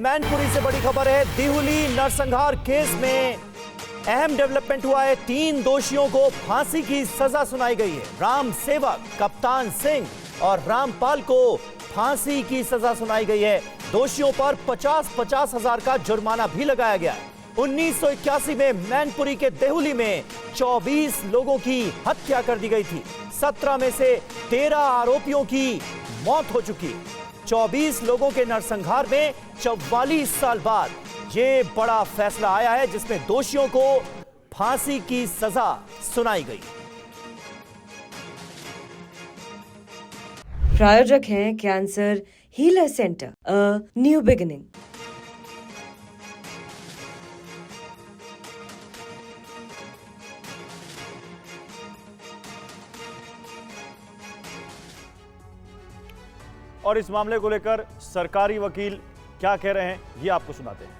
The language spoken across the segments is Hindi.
मैनपुरी से बड़ी खबर है। दिहुली नरसंहार केस में अहम डेवलपमेंट हुआ है। 3 दोषियों को फांसी की सजा सुनाई गई है। राम सेवक, कप्तान सिंह और रामपाल को फांसी की सजा सुनाई गई है। दोषियों पर 50-50 हजार का जुर्माना भी लगाया गया है। 1981 में मैनपुरी के देहुली में 24 लोगों की हत्या कर दी गई थी। 17 में से 13 आरोपियों की मौत हो चुकी। 24 लोगों के नरसंहार में 44 साल बाद ये बड़ा फैसला आया है, जिसमें दोषियों को फांसी की सजा सुनाई गई। प्रायोजक हैं cancer healer centre, a new beginning. और इस मामले को लेकर सरकारी वकील क्या कह रहे हैं, ये आपको सुनाते हैं।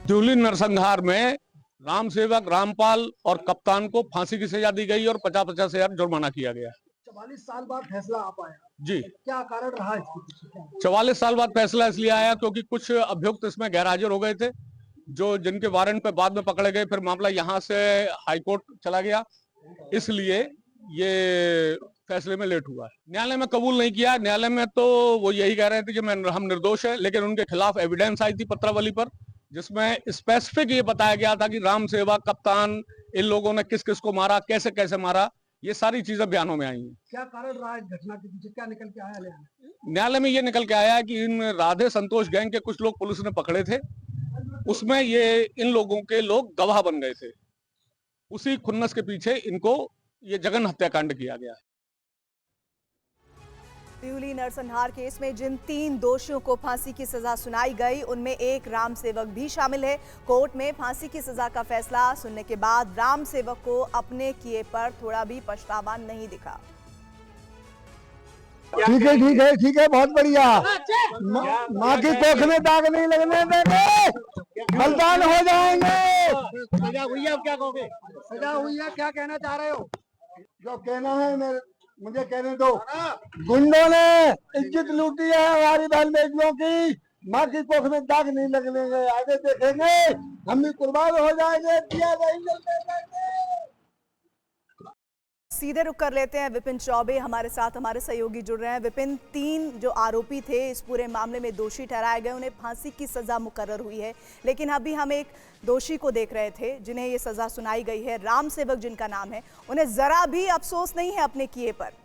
दिहुली नरसंहार में राम सेवक, रामपाल और कप्तान को फांसी की सजा दी गई और 50-50 हजार जुर्माना किया गया। 44 साल बाद फैसला आ पाया जी। क्या कारण रहा इसके पीछे? 44 साल बाद फैसला इसलिए आया क्योंकि कुछ अभियुक्त इसमें गैर हाजिर हो गए थे, जो जिनके वारंट पे बाद में पकड़े गए। फिर मामला यहाँ से हाईकोर्ट चला गया, इसलिए ये फैसले में लेट हुआ है। न्यायालय में कबूल नहीं किया। न्यायालय में तो वो यही कह रहे थे कि हम निर्दोष है, लेकिन उनके खिलाफ एविडेंस आई थी पत्रावली पर, जिसमें स्पेसिफिक ये बताया गया था कि राम सेवा, कप्तान, इन लोगों ने किस किस को मारा, कैसे कैसे मारा, ये सारी चीजें बयानों में आई हैं। क्या कारण रहा इस घटना के पीछे? क्या निकल के आया? न्यायालय में ये निकल के आया कि इन राधे संतोष गैंग के कुछ लोग पुलिस ने पकड़े थे, उसमें ये इन लोगों के लोग गवाह बन गए थे। उसी खुन्नस के पीछे इनको ये जघन्य हत्याकांड किया गया। दिहुली नरसंहार केस में जिन 3 दोषियों को फांसी की सजा सुनाई गई, उनमें एक राम सेवक भी शामिल है। कोर्ट में फांसी की सजा का फैसला सुनने के बाद राम सेवक को अपने किए पर थोड़ा भी पछतावा नहीं दिखा। ठीक है, बहुत बढ़िया। माँ की कोख में दाग नहीं लगने देंगे, बलिदान हो जाएंगे। सजा हुई है, अब क्या कहोगे? सजा हुई है, क्या कहना चाह रहे हो? जो कहना है मुझे कहने दो। गुंडों ने इज्जत लूटी है हमारी बहन बेटियों की। माँ की कोख में दाग नहीं लगने देंगे, आगे देखेंगे, हम भी कुर्बान हो जाएंगे, दिया जाएंगे। सीधे रुक कर लेते हैं विपिन चौबे हमारे साथ, हमारे सहयोगी जुड़ रहे हैं। विपिन, 3 जो आरोपी थे इस पूरे मामले में दोषी ठहराए गए, उन्हें फांसी की सजा मुकर्रर हुई है, लेकिन अभी हम एक दोषी को देख रहे थे जिन्हें ये सजा सुनाई गई है, राम सेवक जिनका नाम है। उन्हें जरा भी अफसोस नहीं है अपने किए पर।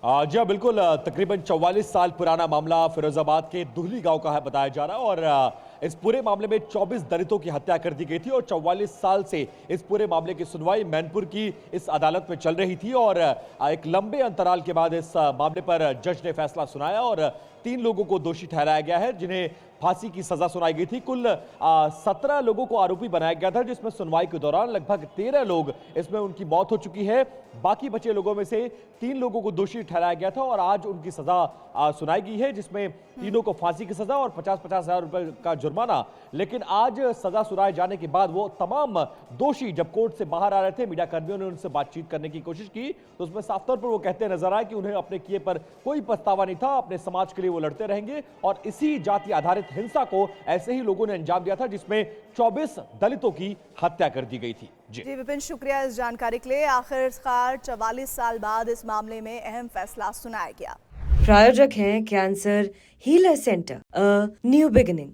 जी बिल्कुल, तकरीबन 44 साल पुराना मामला फिरोजाबाद के दुहली गांव का है बताया जा रहा है, और इस पूरे मामले में 24 दलितों की हत्या कर दी गई थी और 44 साल से इस पूरे मामले की सुनवाई मैनपुर की इस अदालत में चल रही थी। और एक लंबे अंतराल के बाद इस मामले पर जज ने फैसला सुनाया और 3 लोगों को दोषी ठहराया गया है, जिन्हें फांसी की सजा सुनाई गई थी। कुल 17 लोगों को आरोपी बनाया गया था, जिसमें सुनवाई के दौरान लगभग 13 लोग इसमें उनकी मौत हो चुकी है। बाकी बचे लोगों में से 3 लोगों को दोषी ठहराया गया था और आज उनकी सजा सुनाई गई है, जिसमें तीनों को फांसी की सजा और 50-50 हजार रुपए का जुर्माना। लेकिन आज सजा सुनाए जाने के बाद वो तमाम दोषी जब कोर्ट से बाहर आ रहे थे, मीडिया कर्मियों ने उनसे बातचीत करने की कोशिश की, तो उसमें साफ तौर पर वो कहते नजर आए कि उन्हें अपने किए पर कोई पछतावा नहीं था, अपने समाज के लिए वो लड़ते रहेंगे। और इसी जाति आधारित हिंसा को ऐसे ही लोगों ने अंजाम दिया था, जिसमें 24 दलितों की हत्या कर दी गई थी। जी विपिन, शुक्रिया इस जानकारी के लिए। आखिरकार 44 साल बाद इस मामले में अहम फैसला सुनाया गया। प्रायोजक हैं cancer healer centre, a new beginning.